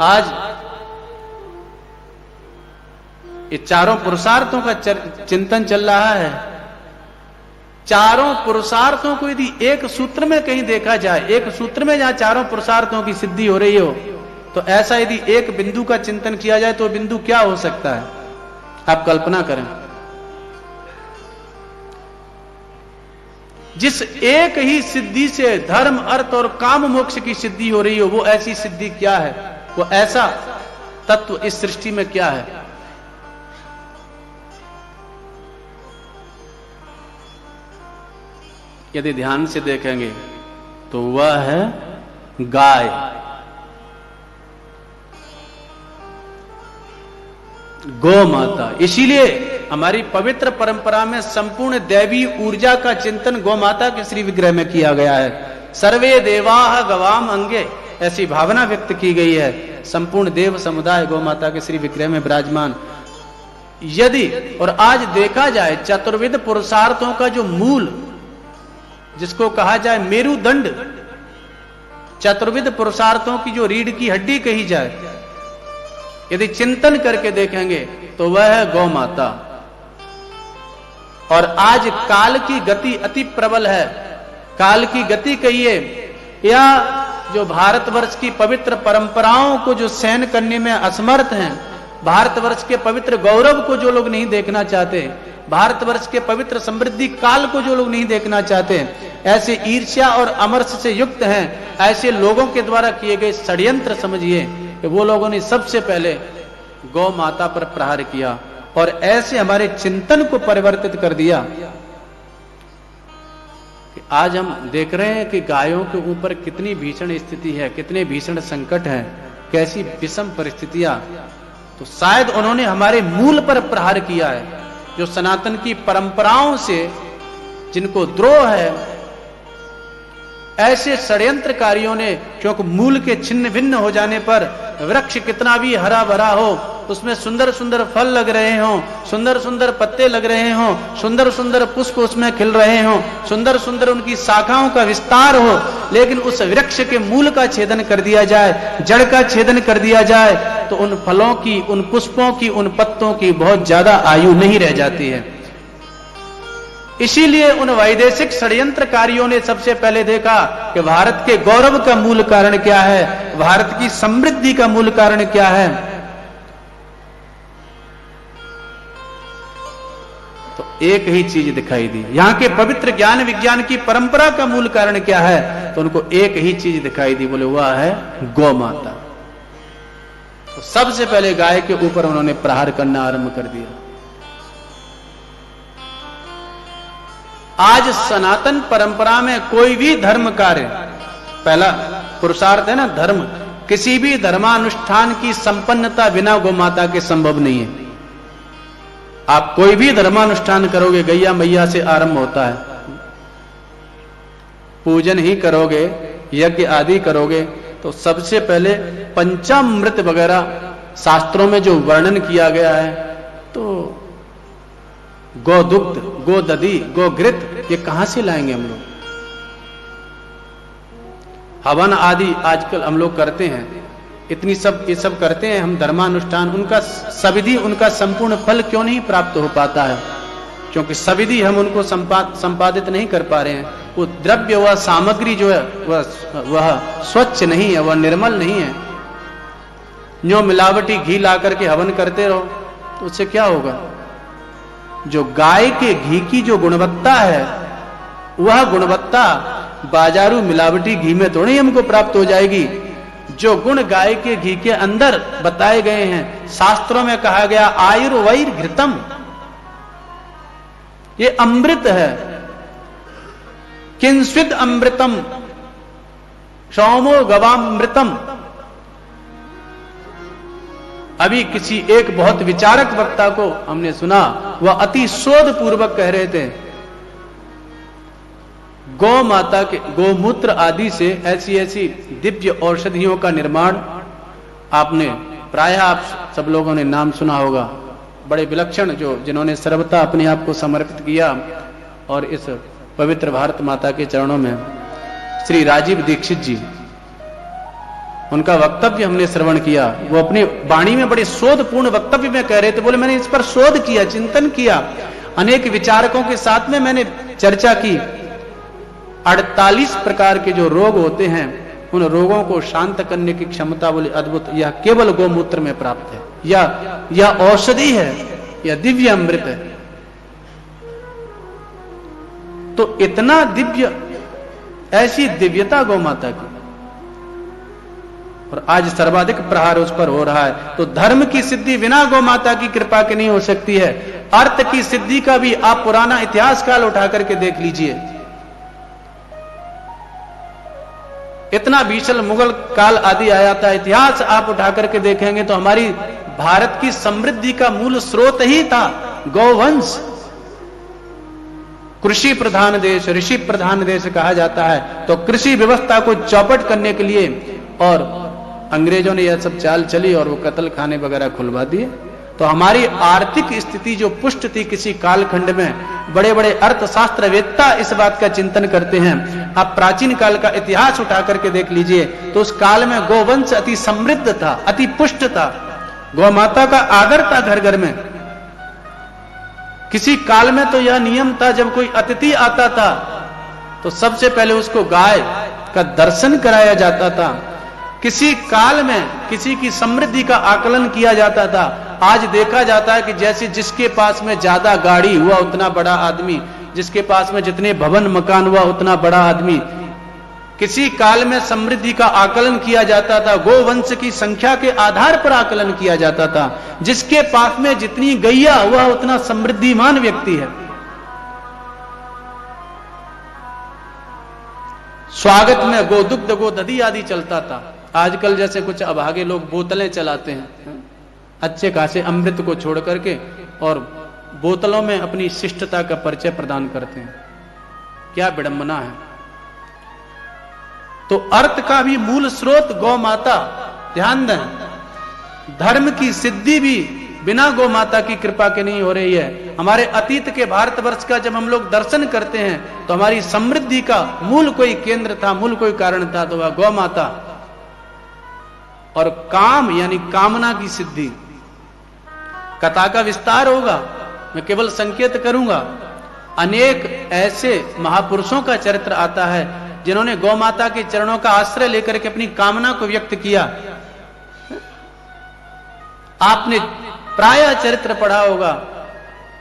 आज ये चारों पुरुषार्थों का चिंतन चल रहा है। चारों पुरुषार्थों को यदि एक सूत्र में कहीं देखा जाए, एक सूत्र में जहां चारों पुरुषार्थों की सिद्धि हो रही हो, तो ऐसा यदि एक बिंदु का चिंतन किया जाए तो बिंदु क्या हो सकता है? आप कल्पना करें। जिस एक ही सिद्धि से धर्म, अर्थ और काम मोक्ष की सिद्धि हो रही हो, वो ऐसी सिद्धि क्या है? वो ऐसा तत्व इस सृष्टि में क्या है? यदि ध्यान से देखेंगे तो वह है गाय। गौ माता। इसीलिए हमारी पवित्र परंपरा में संपूर्ण दैवी ऊर्जा का चिंतन गौ माता के श्री विग्रह में किया गया है। सर्वे देवाः गवाम अंगे, ऐसी भावना व्यक्त की गई है। संपूर्ण देव समुदाय गौ माता के श्री विग्रह में विराजमान। यदि और आज देखा जाए चतुर्विध पुरुषार्थों का जो मूल, जिसको कहा जाए मेरुदंड, चतुर्विध पुरुषार्थों की जो रीढ़ की हड्डी कही जाए, यदि चिंतन करके देखेंगे तो वह है गौ माता। और आज काल की गति अति प्रबल है। काल की गति कहिए या जो भारतवर्ष की पवित्र परंपराओं को जो सहन करने में असमर्थ हैं, भारतवर्ष के पवित्र गौरव को जो लोग नहीं देखना चाहते, भारतवर्ष के पवित्र समृद्धि काल को जो लोग नहीं देखना चाहते, ऐसे ईर्ष्या और अमर्ष से युक्त हैं, ऐसे लोगों के द्वारा किए गए षड्यंत्र समझिए कि वो लोगों ने सबसे पहले गौ माता पर प्रहार किया और ऐसे हमारे चिंतन को परिवर्तित कर दिया कि आज हम देख रहे हैं कि गायों के ऊपर कितनी भीषण स्थिति है, कितने भीषण संकट है, कैसी विषम परिस्थितियां। तो शायद उन्होंने हमारे मूल पर प्रहार किया है, जो सनातन की परंपराओं से जिनको द्रोह है, ऐसे षड्यंत्रकारियों ने, क्योंकि मूल के छिन्न भिन्न हो जाने पर वृक्ष कितना भी हरा भरा हो, उसमें सुंदर सुंदर फल लग रहे हों, सुंदर सुंदर पत्ते लग रहे हों, सुंदर सुंदर पुष्प उसमें खिल रहे हों, सुंदर सुंदर उनकी शाखाओं का विस्तार हो, लेकिन उस वृक्ष के मूल का छेदन कर दिया जाए, जड़ का छेदन कर दिया जाए, तो उन फलों की, उन पुष्पों की, उन पत्तों की बहुत ज्यादा आयु नहीं रह जाती है। इसीलिए उन वैदेशिक षड्यंत्रकारियों ने सबसे पहले देखा कि भारत के गौरव का मूल कारण क्या है, भारत की समृद्धि का मूल कारण क्या है। तो एक ही चीज दिखाई दी। यहां के पवित्र ज्ञान विज्ञान की परंपरा का मूल कारण क्या है, तो उनको एक ही चीज दिखाई दी, बोले वह है गौ माता। तो सबसे पहले गाय के ऊपर उन्होंने प्रहार करना आरंभ कर दिया। आज सनातन परंपरा में कोई भी धर्म कार्य, पहला पुरुषार्थ है ना धर्म, किसी भी धर्मानुष्ठान की संपन्नता बिना गौ माता के संभव नहीं है। आप कोई भी धर्मानुष्ठान करोगे, गैया मैया से आरंभ होता है, पूजन ही करोगे, यज्ञ आदि करोगे, तो सबसे पहले पंचामृत वगैरह शास्त्रों में जो वर्णन किया गया है, तो गो दुग्ध, गो दधी, गो घृत, ये कहां से लाएंगे हम लोग? हवन आदि आजकल हम लोग करते हैं, इतनी सब ये सब करते हैं हम धर्मानुष्ठान, उनका सविधि, उनका संपूर्ण फल क्यों नहीं प्राप्त हो पाता है? क्योंकि सविधि हम उनको संपादित नहीं कर पा रहे हैं। वो द्रव्य, वह सामग्री जो है वह स्वच्छ नहीं है, वह निर्मल नहीं है। जो मिलावटी घी ला करके हवन करते रहो तो उससे क्या होगा? जो गाय के घी की जो गुणवत्ता है, वह गुणवत्ता बाजारू मिलावटी घी में थोड़ी हमको प्राप्त हो जाएगी। जो गुण गाय के घी के अंदर बताए गए हैं, शास्त्रों में कहा गया आयुर्वैर घृतम, ये अमृत है। किंस्विद अमृतम सौमो गवामृतम। अभी किसी एक बहुत विचारक वक्ता को हमने सुना, वह अति शोध पूर्वक कह रहे थे, गौ माता के गोमूत्र आदि से ऐसी ऐसी दिव्य औषधियों का निर्माण, आपने प्रायः आप सब लोगों ने नाम सुना होगा, बड़े विलक्षण जो जिन्होंने सर्वथा अपने आप को समर्पित किया और इस पवित्र भारत माता के चरणों में, श्री राजीव दीक्षित जी, उनका वक्तव्य हमने श्रवण किया। वो अपनी वाणी में बड़े शोधपूर्ण वक्तव्य में कह रहे थे। बोले मैंने इस पर शोध किया, चिंतन किया, अनेक विचारकों के साथ में मैंने चर्चा की। 48 प्रकार के जो रोग होते हैं उन रोगों को शांत करने की क्षमता बोले अद्भुत, यह केवल गौमूत्र में प्राप्त है। यह औषधि है, यह दिव्य अमृत है। तो इतना दिव्य, ऐसी दिव्यता गौ माता की, और आज सर्वाधिक प्रहार उस पर हो रहा है। तो धर्म की सिद्धि बिना गौ माता की कृपा के नहीं हो सकती है। अर्थ की सिद्धि का भी आप पुराना इतिहास काल उठा करके देख लीजिए। इतना भीषण मुगल काल आदि आया था, इतिहास आप उठा करके देखेंगे तो हमारी भारत की समृद्धि का मूल स्रोत ही था गौवंश। कृषि प्रधान देश, ऋषि प्रधान देश कहा जाता है। तो कृषि व्यवस्था को चौपट करने के लिए और अंग्रेजों ने यह सब चाल चली और वो कत्ल खाने वगैरह खुलवा दिए। तो हमारी आर्थिक स्थिति जो पुष्ट थी किसी कालखंड में, बड़े बड़े अर्थशास्त्रवेत्ता इस बात का चिंतन करते हैं। आप प्राचीन काल का इतिहास उठा करके देख लीजिए तो उस काल में गोवंश अति समृद्ध था, अति पुष्ट था, गौ माता का आदर था घर घर में। किसी काल में तो यह नियम था, जब कोई अतिथि आता था तो सबसे पहले उसको गाय का दर्शन कराया जाता था। किसी काल में किसी की समृद्धि का आकलन किया जाता था। आज देखा जाता है कि जैसे जिसके पास में ज्यादा गाड़ी हुआ उतना बड़ा आदमी, जिसके पास में जितने भवन मकान हुआ उतना बड़ा आदमी। किसी काल में समृद्धि का आकलन किया जाता था, गोवंश की संख्या के आधार पर आकलन किया जाता था। जिसके पास में जितनी गैया हुआ उतना समृद्धिमान व्यक्ति है। स्वागत में गोदुग्ध गोदधी आदि चलता था। आजकल जैसे कुछ अभागे लोग बोतलें चलाते हैं अच्छे खासे अमृत को छोड़ करके, और बोतलों में अपनी शिष्टता का परिचय प्रदान करते हैं। क्या विडंबना है। तो अर्थ का भी मूल स्रोत गौ माता। ध्यान दें, धर्म की सिद्धि भी बिना गौ माता की कृपा के नहीं हो रही है। हमारे अतीत के भारतवर्ष का जब हम लोग दर्शन करते हैं तो हमारी समृद्धि का मूल कोई केंद्र था, मूल कोई कारण था, तो वह गौ माता। और काम यानी कामना की सिद्धि, कथा का विस्तार होगा, मैं केवल संकेत करूंगा। अनेक ऐसे महापुरुषों का चरित्र आता है जिन्होंने गौ माता के चरणों का आश्रय लेकर के अपनी कामना को व्यक्त किया। आपने प्रायः चरित्र पढ़ा होगा,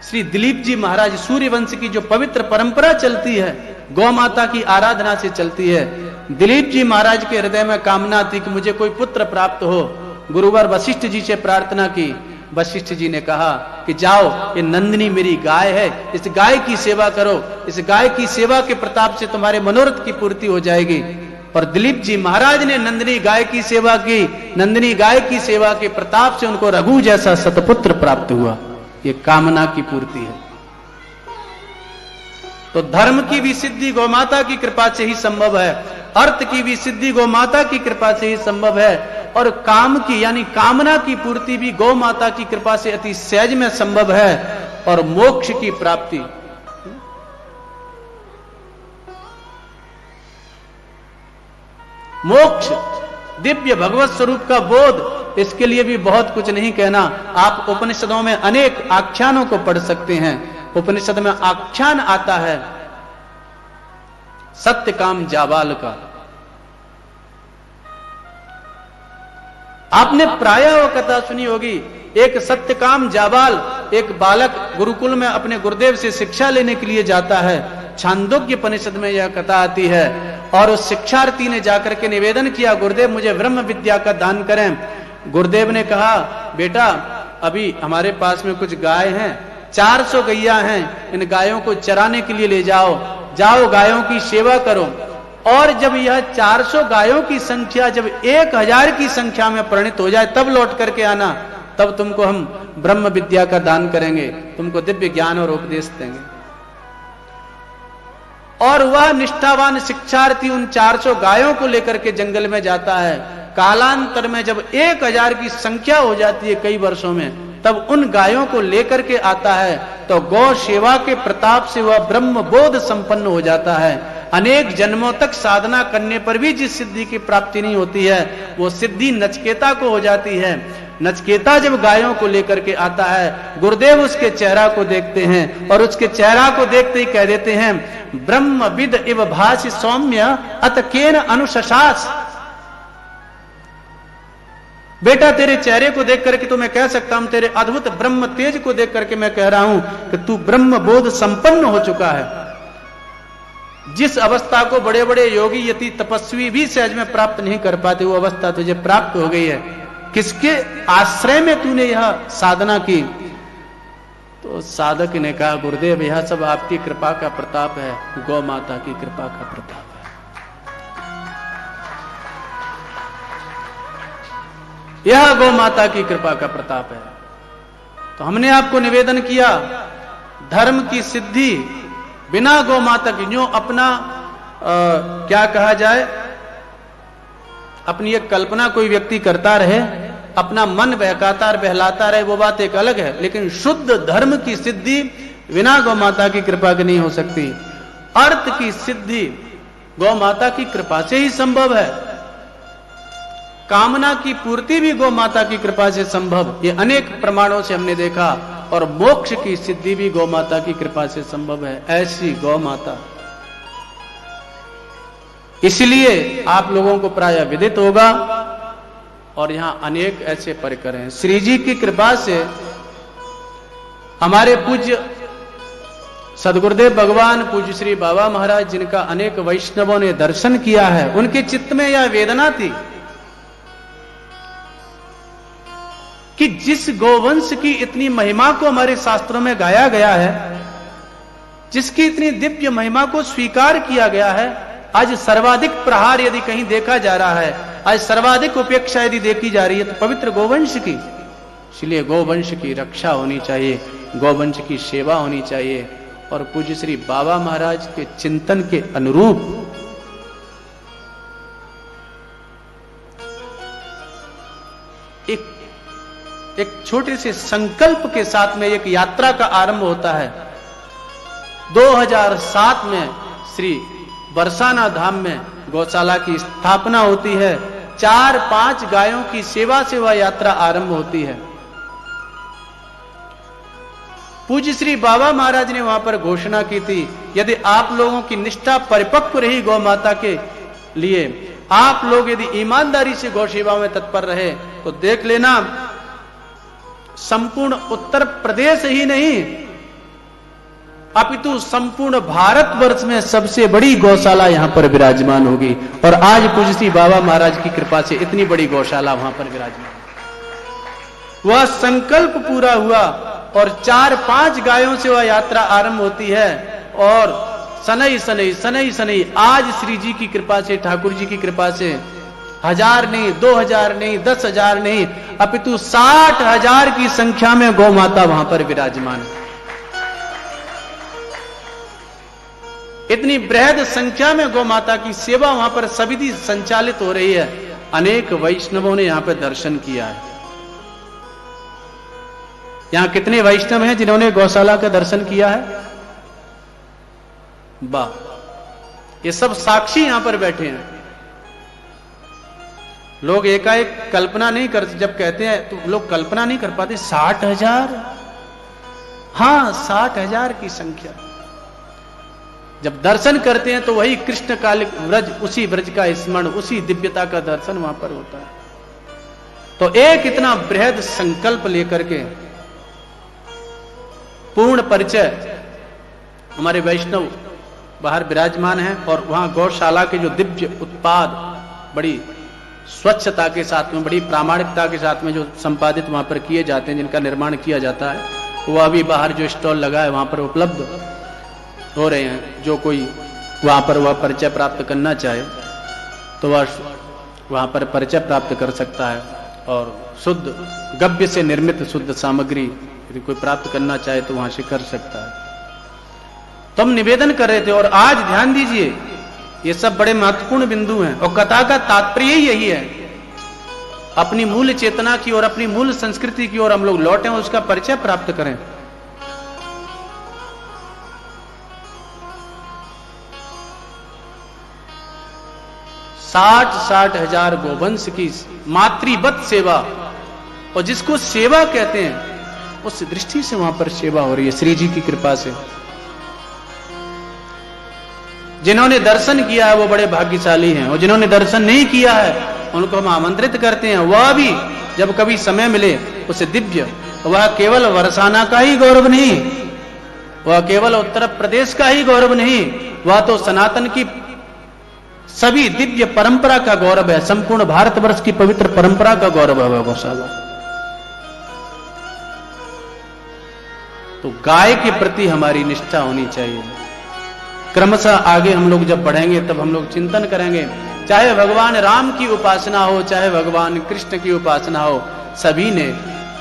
श्री दिलीप जी महाराज, सूर्यवंश की जो पवित्र परंपरा चलती है गौ माता की आराधना से चलती है। दिलीप जी महाराज के हृदय में कामना थी कि मुझे कोई पुत्र प्राप्त हो। गुरुवर वशिष्ठ जी से प्रार्थना की। वशिष्ठ जी ने कहा कि जाओ, ये नंदिनी मेरी गाय है, इस गाय की सेवा करो, इस गाय की सेवा के प्रताप से तुम्हारे मनोरथ की पूर्ति हो जाएगी। और दिलीप जी महाराज ने नंदिनी गाय की सेवा की। नंदिनी गाय की सेवा के प्रताप से उनको रघु जैसा सतपुत्र प्राप्त हुआ। ये कामना की पूर्ति है। तो धर्म की भी सिद्धि गौ माता की कृपा से ही संभव है, अर्थ की भी सिद्धि गौ माता की कृपा से ही संभव है, और काम की यानी कामना की पूर्ति भी गौ माता की कृपा से अति सहज में संभव है। और मोक्ष की प्राप्ति, मोक्ष, दिव्य भगवत स्वरूप का बोध, इसके लिए भी बहुत कुछ नहीं कहना। आप उपनिषदों में अनेक आख्यानों को पढ़ सकते हैं। उपनिषद में आख्यान आता है सत्यकाम जाबाल का। आपने प्रायः वो कथा सुनी होगी। एक सत्यकाम जाबाल, एक बालक गुरुकुल में अपने गुरुदेव से शिक्षा लेने के लिए जाता है। छांदोग्य उपनिषद में यह कथा आती है। और उस शिक्षार्थी ने जाकर के निवेदन किया, गुरुदेव मुझे ब्रह्म विद्या का दान करें। गुरुदेव ने कहा, बेटा अभी हमारे पास में कुछ गाय हैं, 400 गैया हैं, इन गायों को चराने के लिए ले जाओ, जाओ गायों की सेवा करो। और जब यह 400 गायों की संख्या जब 1000 की संख्या में परिणत हो जाए तब लौट करके आना, तब तुमको हम ब्रह्म विद्या का दान करेंगे, तुमको दिव्य ज्ञान और उपदेश देंगे। और वह निष्ठावान शिक्षार्थी उन 400 गायों को लेकर के जंगल में जाता है। कालांतर में जब 1000 की संख्या हो जाती है कई वर्षों में, तब उन गायों को लेकर के आता है तो गौ सेवा के प्रताप से वह ब्रह्म बोध संपन्न हो जाता है। अनेक जन्मों तक साधना करने पर भी जिस सिद्धि की प्राप्ति नहीं होती है वो सिद्धि नचिकेता को हो जाती है। नचिकेता जब गायों को लेकर के आता है, गुरुदेव उसके चेहरा को देखते हैं और उसके चेहरा को देखते ही कह देते हैं, ब्रह्मविद इव भासि सौम्य अत केन अनुशशास। बेटा तेरे चेहरे को देख करके तो मैं कह सकता हूं, तेरे अद्भुत ब्रह्म तेज को देख करके मैं कह रहा हूं कि तू ब्रह्म बोध संपन्न हो चुका है। जिस अवस्था को बड़े बड़े योगी यति तपस्वी भी सहज में प्राप्त नहीं कर पाते, वो अवस्था तुझे प्राप्त हो गई है। किसके आश्रय में तूने यह साधना की? तो साधक ने कहा, गुरुदेव यह सब आपकी कृपा का प्रताप है, गौ माता की कृपा का प्रताप है। यह गौ माता की कृपा का प्रताप है। तो हमने आपको निवेदन किया, धर्म की सिद्धि बिना गौ माता की, जो अपना क्या कहा जाए, अपनी एक कल्पना कोई व्यक्ति करता रहे, अपना मन बहकाता बहलाता रहे, वो बात एक अलग है, लेकिन शुद्ध धर्म की सिद्धि बिना गौ माता की कृपा की नहीं हो सकती। अर्थ की सिद्धि गौ माता की कृपा से ही संभव है। कामना की पूर्ति भी गौ माता की कृपा से संभव, ये अनेक प्रमाणों से हमने देखा। और मोक्ष की सिद्धि भी गौ माता की कृपा से संभव है। ऐसी गौ माता, इसलिए आप लोगों को प्रायः विदित होगा, और यहां अनेक ऐसे परिकर हैं। श्री जी की कृपा से हमारे पूज्य सदगुरुदेव भगवान पूज्य श्री बाबा महाराज, जिनका अनेक वैष्णवों ने दर्शन किया है, उनके चित्त में यह वेदना थी कि जिस गोवंश की इतनी महिमा को हमारे शास्त्रों में गाया गया है, जिसकी इतनी दिव्य महिमा को स्वीकार किया गया है, आज सर्वाधिक प्रहार यदि कहीं देखा जा रहा है, आज सर्वाधिक उपेक्षा यदि देखी जा रही है, तो पवित्र गोवंश की। इसलिए गोवंश की रक्षा होनी चाहिए, गोवंश की सेवा होनी चाहिए, और पूज्य श्री बाबा महाराज के चिंतन के अनुरूप एक छोटे से संकल्प के साथ में एक यात्रा का आरंभ होता है। 2007 में श्री बरसाना धाम में गौशाला की स्थापना होती है। 4-5 गायों की सेवा से वह यात्रा आरंभ होती है। पूज्य श्री बाबा महाराज ने वहां पर घोषणा की थी, यदि आप लोगों की निष्ठा परिपक्व रही गौ माता के लिए, आप लोग यदि ईमानदारी से गौ सेवा में तत्पर रहे, तो देख लेना संपूर्ण उत्तर प्रदेश ही नहीं अपितु संपूर्ण भारतवर्ष में सबसे बड़ी गौशाला यहां पर विराजमान होगी। और आज पूज्य श्री बाबा महाराज की कृपा से इतनी बड़ी गौशाला वहां पर विराजमान, वह संकल्प पूरा हुआ और 4-5 गायों से वह यात्रा आरंभ होती है। और सनई सनई सनई सनई आज श्री जी की कृपा से, ठाकुर जी की कृपा से 1000 नहीं, 2000 नहीं, 10,000 नहीं, अपितु 60,000 की संख्या में गौ माता वहां पर विराजमान है। इतनी बृहद संख्या में गौ माता की सेवा वहां पर सविधि संचालित हो रही है। अनेक वैष्णवों ने यहां पर दर्शन किया है। यहां कितने वैष्णव हैं जिन्होंने गौशाला का दर्शन किया है? वाह, ये सब साक्षी यहां पर बैठे हैं। लोग एकाएक कल्पना नहीं कर, जब कहते हैं तो लोग कल्पना नहीं कर पाते। 60,000, हाँ 60,000 की संख्या। जब दर्शन करते हैं तो वही कृष्ण कालिक व्रज, उसी व्रज का स्मरण, उसी दिव्यता का दर्शन वहां पर होता है। तो एक इतना बृहद संकल्प लेकर के पूर्ण परिचय हमारे वैष्णव बाहर विराजमान हैं। और वहां गौशाला के जो दिव्य उत्पाद बड़ी स्वच्छता के साथ में, बड़ी प्रामाणिकता के साथ में जो संपादित वहां पर किए जाते हैं, जिनका निर्माण किया जाता है, वो अभी बाहर जो स्टॉल लगा है वहां पर उपलब्ध हो रहे हैं। जो कोई वहां पर वह परिचय प्राप्त करना चाहे तो वह वहां पर परिचय प्राप्त कर सकता है। और शुद्ध गव्य से निर्मित शुद्ध सामग्री यदि कोई प्राप्त करना चाहे तो वहां से कर सकता है। तो हम निवेदन कर रहे थे। और आज ध्यान दीजिए, ये सब बड़े महत्वपूर्ण बिंदु हैं और कथा का तात्पर्य यही है अपनी मूल चेतना की और अपनी मूल संस्कृति की ओर हम लोग लौटें, उसका परिचय प्राप्त करें। साठ हजार गोवंश की मातृवत सेवा, और जिसको सेवा कहते हैं उस दृष्टि से वहां पर सेवा हो रही है श्री जी की कृपा से। जिन्होंने दर्शन किया है वो बड़े भाग्यशाली हैं, और जिन्होंने दर्शन नहीं किया है उनको हम आमंत्रित करते हैं। वह भी जब कभी समय मिले उसे दिव्य, वह केवल वरसाना का ही गौरव नहीं, वह केवल उत्तर प्रदेश का ही गौरव नहीं, वह तो सनातन की सभी दिव्य परंपरा का गौरव है, संपूर्ण भारतवर्ष की पवित्र परंपरा का गौरव है गौशाला। तो गाय के प्रति हमारी निष्ठा होनी चाहिए। क्रमशः आगे हम लोग जब बढ़ेंगे तब हम लोग चिंतन करेंगे, चाहे भगवान राम की उपासना हो, चाहे भगवान कृष्ण की उपासना हो, सभी ने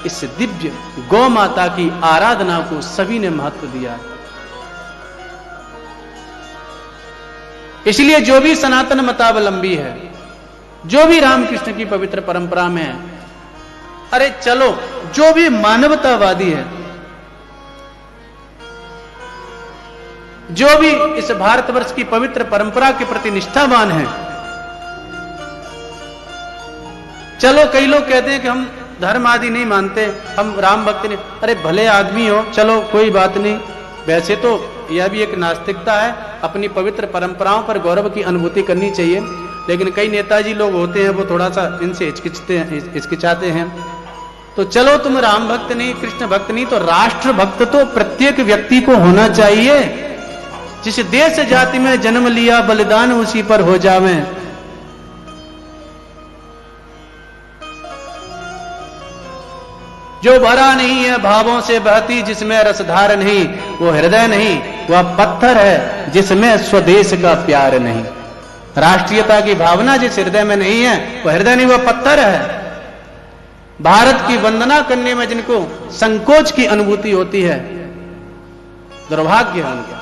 इस दिव्य गौ माता की आराधना को सभी ने महत्व दिया है। इसलिए जो भी सनातन मतावलंबी है, जो भी रामकृष्ण की पवित्र परंपरा में है, अरे चलो, जो भी मानवतावादी है, जो भी इस भारतवर्ष की पवित्र परंपरा के प्रति निष्ठावान है, चलो, कई लोग कहते हैं कि हम धर्म आदि नहीं मानते, हम राम भक्त नहीं, अरे भले आदमी हो, चलो कोई बात नहीं। वैसे तो यह भी एक नास्तिकता है, अपनी पवित्र परंपराओं पर गौरव की अनुभूति करनी चाहिए, लेकिन कई नेताजी लोग होते हैं वो थोड़ा सा इनसे हिचकिचाते हैं। तो चलो तुम राम भक्त नहीं, कृष्ण भक्त नहीं, तो राष्ट्र भक्त तो प्रत्येक व्यक्ति को होना चाहिए। जिस देश जाति में जन्म लिया बलिदान उसी पर हो जावे। जो भरा नहीं है भावों से बहती, जिसमें रसधार नहीं, वो हृदय नहीं, वह पत्थर है जिसमें स्वदेश का प्यार नहीं। राष्ट्रीयता की भावना जिस हृदय में नहीं है वह हृदय नहीं, वह पत्थर है। भारत की वंदना करने में जिनको संकोच की अनुभूति होती है, दुर्भाग्य है उनका।